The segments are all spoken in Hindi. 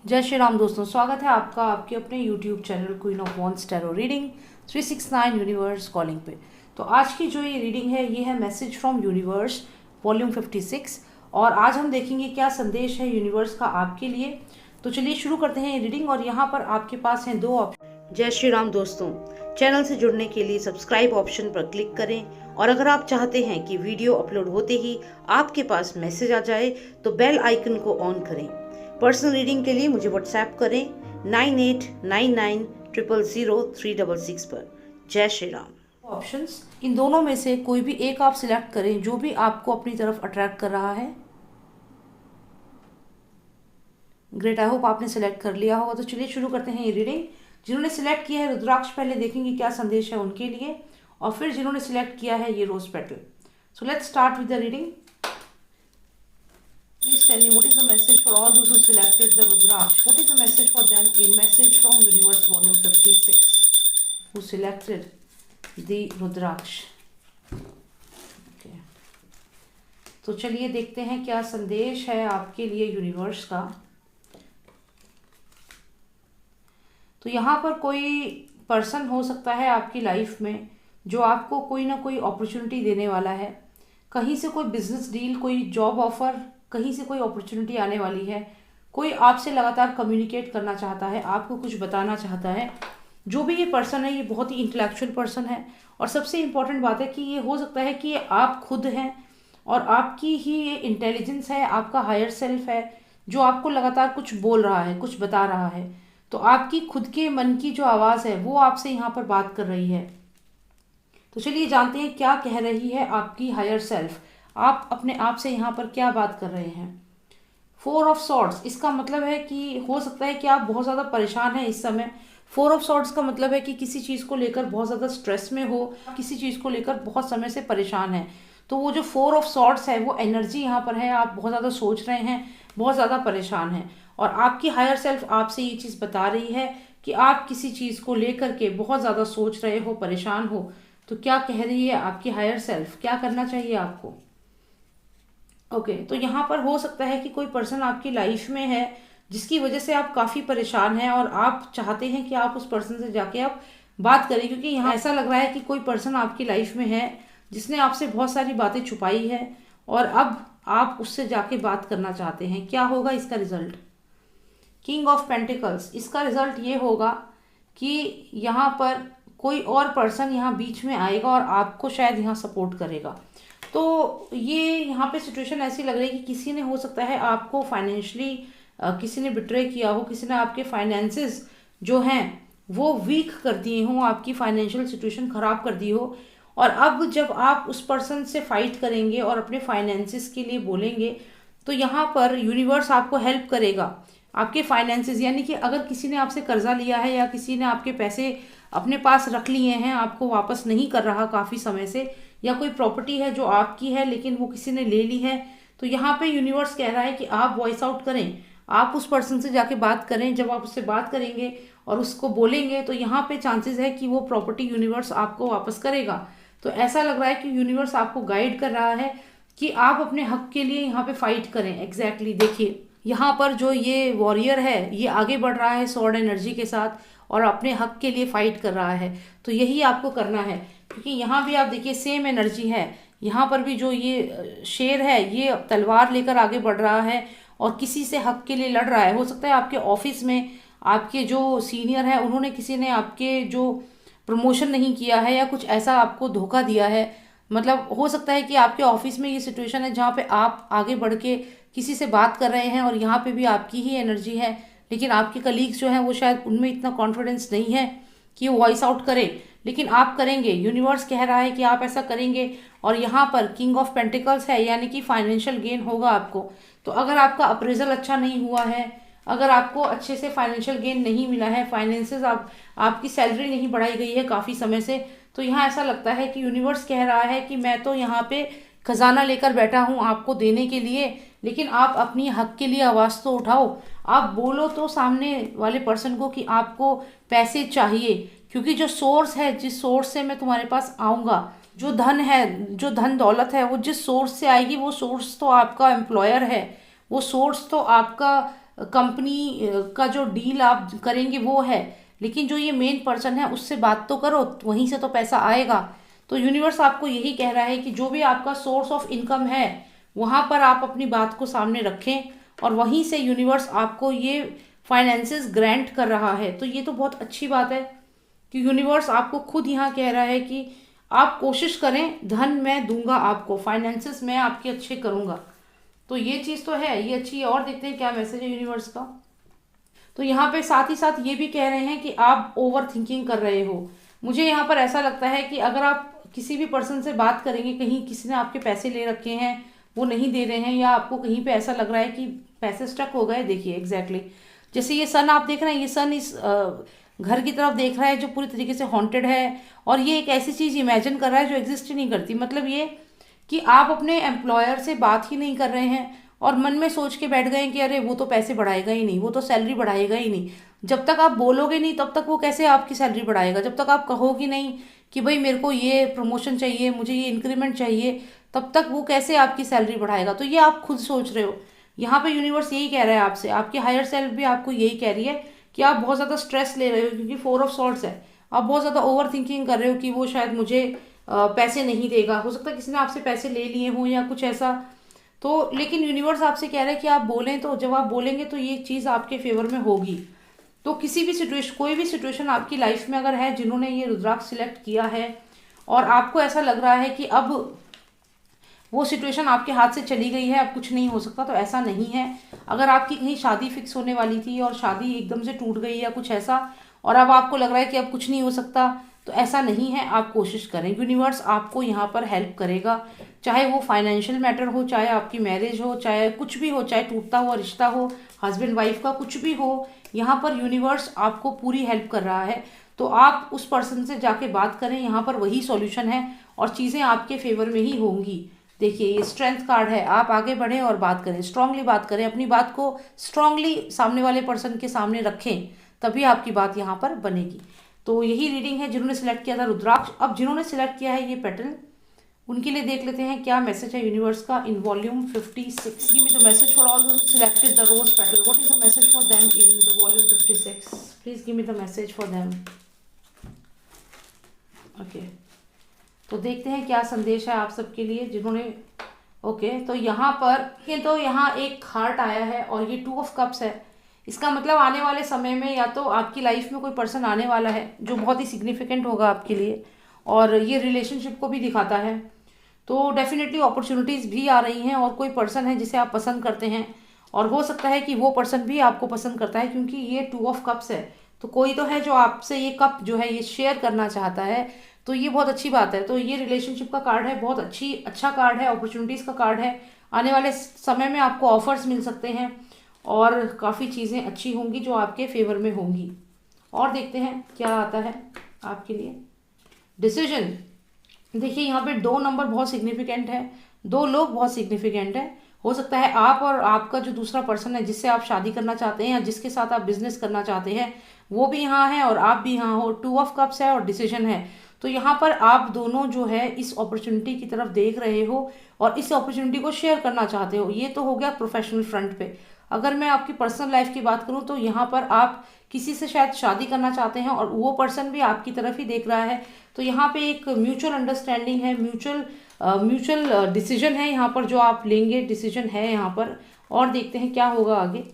जय श्री राम दोस्तों, स्वागत है आपका आपके अपने YouTube channel queen of wands tarot reading 369 universe calling पे। तो आज की जो ये रीडिंग है ये है मैसेज फ्रॉम यूनिवर्स वॉल्यूम 56 और आज हम देखेंगे क्या संदेश है यूनिवर्स का आपके लिए। तो चलिए शुरू करते हैं ये रीडिंग और यहाँ पर आपके पास हैं दो ऑप्शन। जय श्री राम दोस्तों, चैनल से जुड़ने के लिए सब्सक्राइब ऑप्शन पर क्लिक करें और अगर आप चाहते हैं कि वीडियो अपलोड होते ही आपके पास मैसेज आ जाए तो बेल आइकन को ऑन करें। पर्सनल रीडिंग के लिए मुझे व्हाट्सएप करें 9899000366 पर। जय श्री राम। ऑप्शंस, इन दोनों में से कोई भी एक आप सिलेक्ट करें जो भी आपको अपनी तरफ अट्रैक्ट कर रहा है। ग्रेट, आई होप आपने सिलेक्ट कर लिया होगा। तो चलिए शुरू करते हैं ये रीडिंग। जिन्होंने सिलेक्ट किया है रुद्राक्ष पहले देखेंगे क्या संदेश है उनके लिए और फिर जिन्होंने सिलेक्ट किया है ये rose petal. So let's start with the reading. Please tell me what is the message for all those who selected the Rudraksh? What is the message for them? A message from Universe Volume 56 who selected the Rudraksh. Okay. तो चलिए देखते हैं क्या संदेश है आपके लिए यूनिवर्स का। तो यहाँ पर कोई पर्सन हो सकता है आपकी लाइफ में जो आपको कोई ना कोई अपॉर्चुनिटी देने वाला है। कहीं से कोई बिजनेस डील, कोई जॉब ऑफर, कहीं से कोई अपॉर्चुनिटी आने वाली है। कोई आपसे लगातार कम्युनिकेट करना चाहता है, आपको कुछ बताना चाहता है। जो भी ये पर्सन है ये बहुत ही इंटेलेक्चुअल पर्सन है और सबसे इम्पोर्टेंट बात है कि ये हो सकता है कि ये आप खुद हैं और आपकी ही ये इंटेलिजेंस है, आपका हायर सेल्फ है जो आपको लगातार कुछ बोल रहा है, कुछ बता रहा है। तो आपकी खुद के मन की जो आवाज़ है वो आपसे यहाँ पर बात कर रही है। तो चलिए जानते हैं क्या कह रही है आपकी हायर सेल्फ। आप अपने आप से यहाँ पर क्या बात कर रहे हैं। 4 ऑफ सॉर्ड्स, इसका मतलब है कि हो सकता है कि आप बहुत ज़्यादा परेशान हैं इस समय। 4 ऑफ सॉर्ड्स का मतलब है कि किसी चीज़ को लेकर बहुत ज़्यादा स्ट्रेस में हो, किसी चीज़ को लेकर बहुत समय से परेशान है। तो वो जो 4 ऑफ सॉर्ड्स है वो एनर्जी यहाँ पर है। आप बहुत ज़्यादा सोच रहे हैं, बहुत ज़्यादा परेशान हैं और आपकी हायर सेल्फ आपसे ये चीज़ बता रही है कि आप किसी चीज़ को लेकर के बहुत ज़्यादा सोच रहे हो, परेशान हो। तो क्या कह रही है आपकी हायर सेल्फ, क्या करना चाहिए आपको। ओके, तो यहाँ पर हो सकता है कि कोई पर्सन आपकी लाइफ में है जिसकी वजह से आप काफ़ी परेशान हैं और आप चाहते हैं कि आप उस पर्सन से जाके आप बात करें, क्योंकि यहाँ ऐसा लग रहा है कि कोई पर्सन आपकी लाइफ में है जिसने आपसे बहुत सारी बातें छुपाई है और अब आप उससे जाके बात करना चाहते हैं। क्या होगा इसका रिजल्ट। किंग ऑफ पेंटिकल्स, इसका रिजल्ट ये होगा कि यहाँ पर कोई और पर्सन यहाँ बीच में आएगा और आपको शायद यहाँ सपोर्ट करेगा। तो ये यहाँ पे सिचुएशन ऐसी लग रही है कि किसी ने हो सकता है आपको फाइनेंशियली किसी ने बिट्रे किया हो, किसी ने आपके फाइनेंसेस जो हैं वो वीक कर दिए हों, आपकी फाइनेंशियल सिचुएशन ख़राब कर दी हो। और अब जब आप उस पर्सन से फाइट करेंगे और अपने फाइनेंसेस के लिए बोलेंगे तो यहाँ पर यूनिवर्स आपको हेल्प करेगा। आपके फाइनेंसेस यानी कि अगर किसी ने आपसे कर्जा लिया है या किसी ने आपके पैसे अपने पास रख लिए हैं, आपको वापस नहीं कर रहा काफ़ी समय से, या कोई प्रॉपर्टी है जो आपकी है लेकिन वो किसी ने ले ली है, तो यहाँ पे यूनिवर्स कह रहा है कि आप वॉइस आउट करें, आप उस पर्सन से जाके बात करें। जब आप उससे बात करेंगे और उसको बोलेंगे तो यहाँ पे चांसेस है कि वो प्रॉपर्टी यूनिवर्स आपको वापस करेगा। तो ऐसा लग रहा है कि यूनिवर्स आपको गाइड कर रहा है कि आप अपने हक के लिए यहाँ पे फाइट करें। एग्जैक्टली देखिए यहाँ पर जो ये वॉरियर है ये आगे बढ़ रहा है सॉर्ड एनर्जी के साथ और अपने हक के लिए फाइट कर रहा है। तो यही आपको करना है, क्योंकि यहाँ भी आप देखिए सेम एनर्जी है। यहाँ पर भी जो ये शेर है ये तलवार लेकर आगे बढ़ रहा है और किसी से हक के लिए लड़ रहा है। हो सकता है आपके ऑफिस में आपके जो सीनियर है उन्होंने किसी ने आपके जो प्रमोशन नहीं किया है या कुछ ऐसा आपको धोखा दिया है। मतलब हो सकता है कि आपके ऑफिस में ये सिचुएशन है जहाँ पे आप आगे बढ़ के किसी से बात कर रहे हैं और यहाँ पे भी आपकी ही एनर्जी है, लेकिन आपके कलीग्स जो हैं वो शायद उनमें इतना कॉन्फिडेंस नहीं है कि वो वॉइस आउट करें, लेकिन आप करेंगे। यूनिवर्स कह रहा है कि आप ऐसा करेंगे और यहाँ पर किंग ऑफ पेंटिकल्स है यानी कि फाइनेंशियल गेन होगा आपको। तो अगर आपका अप्रेजल अच्छा नहीं हुआ है, अगर आपको अच्छे से फाइनेंशियल गेन नहीं मिला है, फाइनेंसेस आपकी सैलरी नहीं बढ़ाई गई है काफ़ी समय से, तो यहाँ ऐसा लगता है कि यूनिवर्स कह रहा है कि मैं तो यहाँ पे खजाना लेकर बैठा हूँ आपको देने के लिए, लेकिन आप अपनी हक के लिए आवाज़ तो उठाओ। आप बोलो तो सामने वाले पर्सन को कि आपको पैसे चाहिए, क्योंकि जो सोर्स है, जिस सोर्स से मैं तुम्हारे पास आऊँगा, जो धन है, जो धन दौलत है वो जिस सोर्स से आएगी वो सोर्स तो आपका एम्प्लॉयर है, वो सोर्स तो आपका कंपनी का जो डील आप करेंगे वो है, लेकिन जो ये मेन पर्सन है उससे बात तो करो, वहीं से तो पैसा आएगा। तो यूनिवर्स आपको यही कह रहा है कि जो भी आपका सोर्स ऑफ इनकम है वहाँ पर आप अपनी बात को सामने रखें, और वहीं से यूनिवर्स आपको ये फाइनेंसेस ग्रांट कर रहा है। तो ये तो बहुत अच्छी बात है कि यूनिवर्स आपको खुद यहाँ कह रहा है कि आप कोशिश करें, धन मैं दूंगा आपको, फाइनेंसेस मैं आपके अच्छे करूँगा। तो ये चीज़ तो है, ये अच्छी है। और देखते हैं क्या मैसेज है यूनिवर्स का। तो यहाँ पे साथ ही साथ ये भी कह रहे हैं कि आप ओवर थिंकिंग कर रहे हो। मुझे यहाँ पर ऐसा लगता है कि अगर आप किसी भी पर्सन से बात करेंगे, कहीं किसी ने आपके पैसे ले रखे हैं वो नहीं दे रहे हैं, या आपको कहीं पे ऐसा लग रहा है कि पैसे स्टक हो गए, देखिए एग्जैक्टली जैसे ये सन आप देख रहे हैं, ये सन इस घर की तरफ देख रहा है जो पूरी तरीके से हॉन्टेड है, और ये एक ऐसी चीज़ इमेजिन कर रहा है जो एग्जिस्ट ही नहीं करती। मतलब ये कि आप अपने एम्प्लॉयर से बात ही नहीं कर रहे हैं और मन में सोच के बैठ गए कि अरे वो तो पैसे बढ़ाएगा ही नहीं, वो तो सैलरी बढ़ाएगा ही नहीं। जब तक आप बोलोगे नहीं तब तक वो कैसे आपकी सैलरी बढ़ाएगा। जब तक आप कहोगे नहीं कि भाई मेरे को ये प्रमोशन चाहिए, मुझे ये इंक्रीमेंट चाहिए, तब तक वो कैसे आपकी सैलरी बढ़ाएगा। तो ये आप खुद सोच रहे हो। यहाँ पे यूनिवर्स यही कह रहा है आपसे, आपकी हायर सेल्फ भी आपको यही कह रही है कि आप बहुत ज़्यादा स्ट्रेस ले रहे हो, क्योंकि 4 ऑफ सॉर्ड्स है। आप बहुत ज़्यादा ओवर थिंकिंग कर रहे हो कि वो शायद मुझे पैसे नहीं देगा। हो सकता है किसी ने आपसे पैसे ले लिए हों या कुछ ऐसा। तो लेकिन यूनिवर्स आपसे कह रहा है कि आप बोलें, तो जब आप बोलेंगे तो ये चीज़ आपके फेवर में होगी। तो किसी भी सिचुएशन, कोई भी सिचुएशन आपकी लाइफ में अगर है, जिन्होंने ये रुद्राक्ष सिलेक्ट किया है और आपको ऐसा लग रहा है कि अब वो सिचुएशन आपके हाथ से चली गई है, अब कुछ नहीं हो सकता, तो ऐसा नहीं है। अगर आपकी कहीं शादी फिक्स होने वाली थी और शादी एकदम से टूट गई या कुछ ऐसा, और अब आपको लग रहा है कि अब कुछ नहीं हो सकता, तो ऐसा नहीं है। आप कोशिश करें, यूनिवर्स आपको यहाँ पर हेल्प करेगा। चाहे वो फाइनेंशियल मैटर हो, चाहे आपकी मैरिज हो, चाहे कुछ भी हो, चाहे टूटता हुआ रिश्ता हो, हस्बैंड वाइफ का कुछ भी हो, यहाँ पर यूनिवर्स आपको पूरी हेल्प कर रहा है। तो आप उस पर्सन से जाके बात करें, यहाँ पर वही सॉल्यूशन है और चीज़ें आपके फेवर में ही होंगी। देखिए ये स्ट्रेंथ कार्ड है, आप आगे बढ़ें और बात करें, स्ट्रांगली बात करें, अपनी बात को स्ट्रांगली सामने वाले पर्सन के सामने रखें, तभी आपकी बात यहाँ पर बनेगी। तो यही रीडिंग है जिन्होंने सिलेक्ट किया था रुद्राक्ष। अब जिन्होंने सिलेक्ट किया है ये पैटर्न, उनके लिए देख लेते हैं क्या मैसेज है यूनिवर्स का in volume 56। Give me the message for all those selected the rose petal. What is the message for them in the volume 56? Please give me the message for them. Okay, तो देखते हैं क्या संदेश है आप सबके लिए जिन्होंने तो यहाँ पर तो यहाँ एक हार्ट आया है और ये 2 ऑफ कप्स है। इसका मतलब आने वाले समय में या तो आपकी लाइफ में कोई पर्सन आने वाला है जो बहुत ही सिग्निफिकेंट होगा आपके लिए, और ये रिलेशनशिप को भी दिखाता है। तो डेफिनेटली अपॉर्चुनिटीज़ भी आ रही हैं, और कोई पर्सन है जिसे आप पसंद करते हैं, और हो सकता है कि वो पर्सन भी आपको पसंद करता है, क्योंकि ये 2 ऑफ कप्स है। तो कोई तो है जो आपसे ये कप जो है ये शेयर करना चाहता है। तो ये बहुत अच्छी बात है। तो ये रिलेशनशिप का कार्ड है, बहुत अच्छा कार्ड है, अपॉर्चुनिटीज़ का कार्ड है। आने वाले समय में आपको ऑफर्स मिल सकते हैं और काफ़ी चीज़ें अच्छी होंगी जो आपके फेवर में होंगी। और देखते हैं क्या आता है आपके लिए। डिसीजन, देखिए यहाँ पे 2 नंबर बहुत सिग्निफिकेंट है, 2 लोग बहुत सिग्निफिकेंट है। हो सकता है आप और आपका जो दूसरा पर्सन है जिससे आप शादी करना चाहते हैं या जिसके साथ आप बिजनेस करना चाहते हैं वो भी यहाँ है और आप भी यहाँ हो। 2 ऑफ कप्स है और डिसीजन है। तो यहाँ पर आप दोनों जो है इस अपॉर्चुनिटी की तरफ देख रहे हो और इस अपॉर्चुनिटी को शेयर करना चाहते हो। ये तो हो गया प्रोफेशनल फ्रंट पे। अगर मैं आपकी पर्सनल लाइफ की बात करूँ तो यहाँ पर आप किसी से शायद शादी करना चाहते हैं और वो पर्सन भी आपकी तरफ ही देख रहा है। तो यहाँ पे एक म्यूचुअल अंडरस्टैंडिंग है, म्यूचुअल डिसीजन है यहाँ पर जो आप लेंगे, डिसीजन है यहाँ पर। और देखते हैं क्या होगा आगे।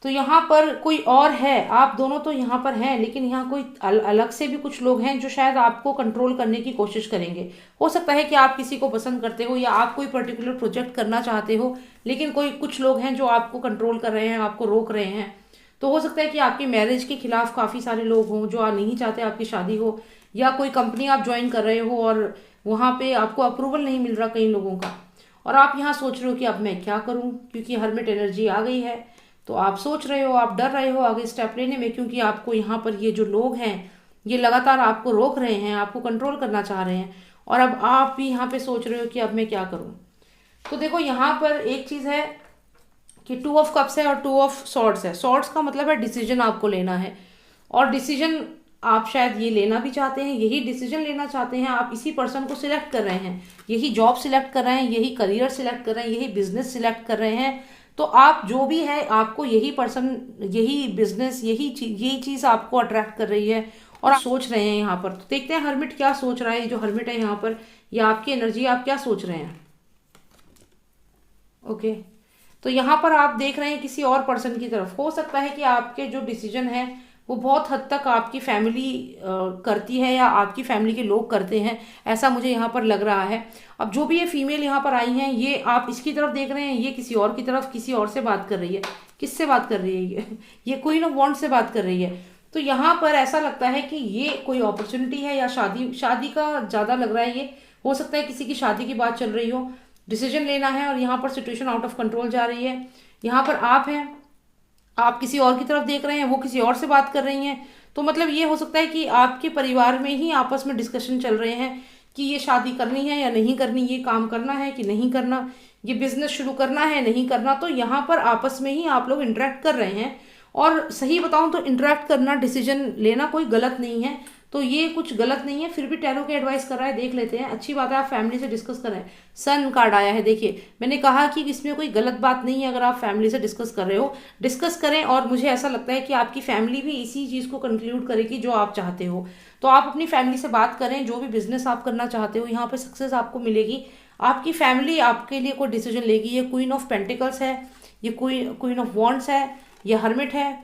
तो यहाँ पर कोई और है, आप दोनों तो यहाँ पर हैं, लेकिन यहाँ कोई अलग से भी कुछ लोग हैं जो शायद आपको कंट्रोल करने की कोशिश करेंगे। हो सकता है कि आप किसी को पसंद करते हो या आप कोई पर्टिकुलर प्रोजेक्ट करना चाहते हो, लेकिन कुछ लोग हैं जो आपको कंट्रोल कर रहे हैं, आपको रोक रहे हैं। तो हो सकता है कि आपकी मैरिज के खिलाफ काफ़ी सारे लोग हों जो नहीं चाहते आपकी शादी हो, या कोई कंपनी आप ज्वाइन कर रहे हो और वहाँ पे आपको अप्रूवल नहीं मिल रहा कई लोगों का, और आप यहाँ सोच रहे हो कि अब मैं क्या करूँ, क्योंकि हर्मिट एनर्जी आ गई है। तो आप सोच रहे हो, आप डर रहे हो आगे स्टेप लेने में, क्योंकि आपको यहाँ पर ये जो लोग हैं ये लगातार आपको रोक रहे हैं, आपको कंट्रोल करना चाह रहे हैं, और अब आप भी यहाँ पे सोच रहे हो कि अब मैं क्या करूँ। तो देखो यहाँ पर एक चीज़ है कि 2 ऑफ कप्स है और 2 ऑफ सॉर्ड्स है। सॉर्ड्स का मतलब है डिसीजन आपको लेना है, और डिसीजन आप शायद ये लेना भी चाहते हैं, यही डिसीजन लेना चाहते हैं। आप इसी पर्सन को सिलेक्ट कर रहे हैं, यही जॉब सिलेक्ट कर रहे हैं, यही करियर सिलेक्ट कर रहे हैं, यही बिजनेस सिलेक्ट कर रहे हैं तो आप जो भी है, आपको यही पर्सन, यही बिजनेस, यही चीज़ आपको अट्रैक्ट कर रही है और आप सोच रहे हैं यहाँ पर। तो देखते हैं हर्मिट क्या सोच रहा है। जो हर्मिट है यहाँ पर, या आपकी एनर्जी, आप क्या सोच रहे हैं। ओके, तो यहाँ पर आप देख रहे हैं किसी और पर्सन की तरफ। हो सकता है कि आपके जो डिसीजन है वो बहुत हद तक आपकी फैमिली करती है या आपकी फैमिली के लोग करते हैं, ऐसा मुझे यहाँ पर लग रहा है। अब जो भी ये फीमेल यहाँ पर आई हैं, ये आप इसकी तरफ देख रहे हैं, ये किसी और की तरफ, किसी और से बात कर रही है। किससे बात कर रही है ये क्वीन ऑफ वॉन्ड्स से बात कर रही है। तो यहाँ पर ऐसा लगता है कि ये कोई अपॉर्चुनिटी है, या शादी का ज़्यादा लग रहा है। ये हो सकता है किसी की शादी की बात चल रही हो, डिसीजन लेना है, और यहाँ पर सिचुएशन आउट ऑफ कंट्रोल जा रही है। यहाँ पर आप हैं, आप किसी और की तरफ देख रहे हैं, वो किसी और से बात कर रही हैं। तो मतलब ये हो सकता है कि आपके परिवार में ही आपस में डिस्कशन चल रहे हैं कि ये शादी करनी है या नहीं करनी, ये काम करना है कि नहीं करना, ये बिजनेस शुरू करना है नहीं करना। तो यहाँ पर आपस में ही आप लोग इंटरेक्ट कर रहे हैं। और सही बताऊं तो इंटरेक्ट करना, डिसीजन लेना कोई गलत नहीं है, तो ये कुछ गलत नहीं है। फिर भी टैरो के एडवाइस कर रहा है, देख लेते हैं। अच्छी बात है, आप फैमिली से डिस्कस कर रहे हैं। सन कार्ड आया है, देखिए मैंने कहा कि इसमें कोई गलत बात नहीं है अगर आप फैमिली से डिस्कस कर रहे हो, डिस्कस करें। और मुझे ऐसा लगता है कि आपकी फैमिली भी इसी चीज़ को कंक्लूड करेगी जो आप चाहते हो। तो आप अपनी फैमिली से बात करें, जो भी बिजनेस आप करना चाहते हो, यहाँ पर सक्सेस आपको मिलेगी। आपकी फैमिली आपके लिए कोई डिसीजन लेगी। ये क्वीन ऑफ पेंटिकल्स है, ये क्वीन ऑफ वॉन्ड्स है, ये हर्मिट है,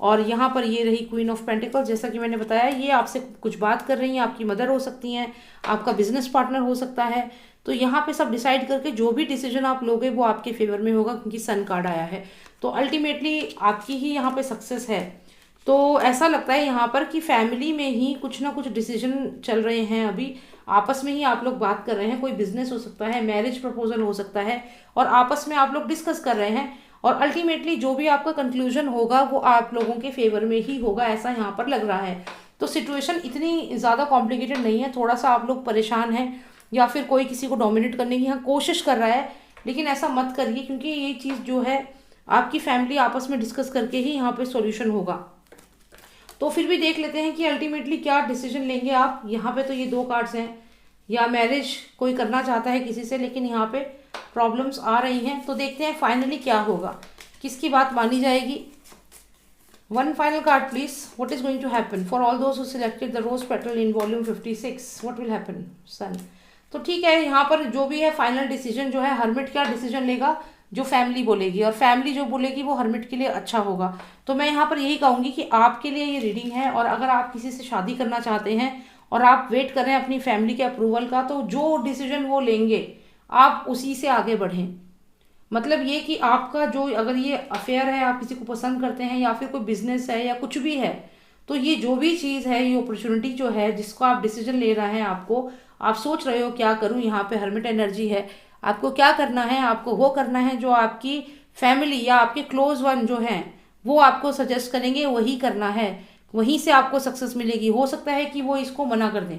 और यहाँ पर ये रही क्वीन ऑफ पेंटिकल्स। जैसा कि मैंने बताया, ये आपसे कुछ बात कर रही हैं, आपकी मदर हो सकती हैं, आपका बिजनेस पार्टनर हो सकता है। तो यहाँ पे सब डिसाइड करके जो भी डिसीजन आप लोगे वो आपके फेवर में होगा, क्योंकि सन कार्ड आया है। तो अल्टीमेटली आपकी ही यहाँ पे सक्सेस है। तो ऐसा लगता है यहाँ पर कि फैमिली में ही कुछ ना कुछ डिसीजन चल रहे हैं अभी, आपस में ही आप लोग बात कर रहे हैं। कोई बिजनेस हो सकता है, मैरिज प्रपोजल हो सकता है, और आपस में आप लोग डिस्कस कर रहे हैं। और अल्टीमेटली जो भी आपका कंक्लूजन होगा वो आप लोगों के फेवर में ही होगा, ऐसा यहाँ पर लग रहा है। तो सिचुएशन इतनी ज़्यादा कॉम्प्लिकेटेड नहीं है। थोड़ा सा आप लोग परेशान हैं, या फिर कोई किसी को डोमिनेट करने की यहाँ कोशिश कर रहा है, लेकिन ऐसा मत करिए, क्योंकि ये चीज़ जो है आपकी फैमिली आपस में डिस्कस करके ही यहाँ पे सॉल्यूशन होगा। तो फिर भी देख लेते हैं कि अल्टीमेटली क्या डिसीजन लेंगे आप। यहाँ पे तो ये 2 कार्ड्स हैं, या मैरिज कोई करना चाहता है किसी से, लेकिन यहाँ पे प्रॉब्लम्स आ रही हैं। तो देखते हैं फाइनली क्या होगा, किसकी बात मानी जाएगी। One final card please. What is going to happen for all those who selected the rose petal in volume 56? What will happen son? तो ठीक है, यहाँ पर जो भी है फाइनल डिसीजन जो है, हर्मिट क्या डिसीजन लेगा, जो फैमिली बोलेगी, और फैमिली जो बोलेगी वो हर्मिट के लिए अच्छा होगा। तो मैं यहाँ पर यही कहूँगी कि आपके लिए ये रीडिंग है, और अगर आप किसी से शादी करना चाहते हैं और आप वेट कर रहे हैं अपनी फैमिली के अप्रूवल का, तो जो डिसीजन वो लेंगे आप उसी से आगे बढ़ें। मतलब ये कि आपका जो, अगर ये अफेयर है, आप किसी को पसंद करते हैं, या फिर कोई बिजनेस है, या कुछ भी है, तो ये जो भी चीज़ है, ये अपॉर्चुनिटी जो है जिसको आप डिसीजन ले रहे हैं, आपको, आप सोच रहे हो क्या करूं, यहाँ पे हर्मिट एनर्जी है, आपको क्या करना है, आपको वो करना है जो आपकी फैमिली या आपके क्लोज वन जो हैं वो आपको सजेस्ट करेंगे, वही करना है, वहीं से आपको सक्सेस मिलेगी। हो सकता है कि वो इसको मना कर दें,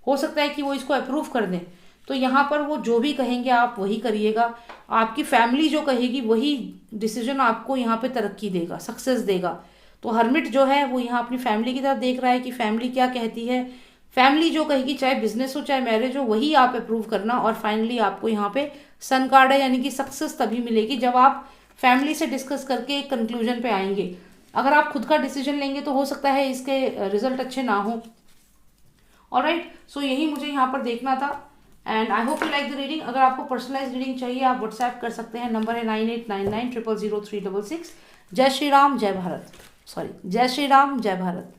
हो सकता है कि वो इसको अप्रूव कर दें। तो यहाँ पर वो जो भी कहेंगे आप वही करिएगा। आपकी फैमिली जो कहेगी वही डिसीजन आपको यहाँ पे तरक्की देगा, सक्सेस देगा। तो हर्मिट जो है वो यहाँ अपनी फैमिली की तरफ देख रहा है कि फैमिली क्या कहती है। फैमिली जो कहेगी, चाहे बिजनेस हो चाहे मैरिज हो, वही आप अप्रूव करना। और फाइनली आपको यहाँ पे सन कार्ड है, यानी कि सक्सेस तभी मिलेगी जब आप फैमिली से डिस्कस करके एक कंक्लूजन पे आएंगे। अगर आप खुद का डिसीजन लेंगे तो हो सकता है इसके रिजल्ट अच्छे ना हो। ऑलराइट, सो यही मुझे यहाँ पर देखना था, and I hope you like the reading. अगर आपको पर्सनलाइज रीडिंग चाहिए आप व्हाट्सएप कर सकते हैं, नंबर है 9899000366। जय श्री राम जय भारत, सॉरी, जय श्री राम जय भारत।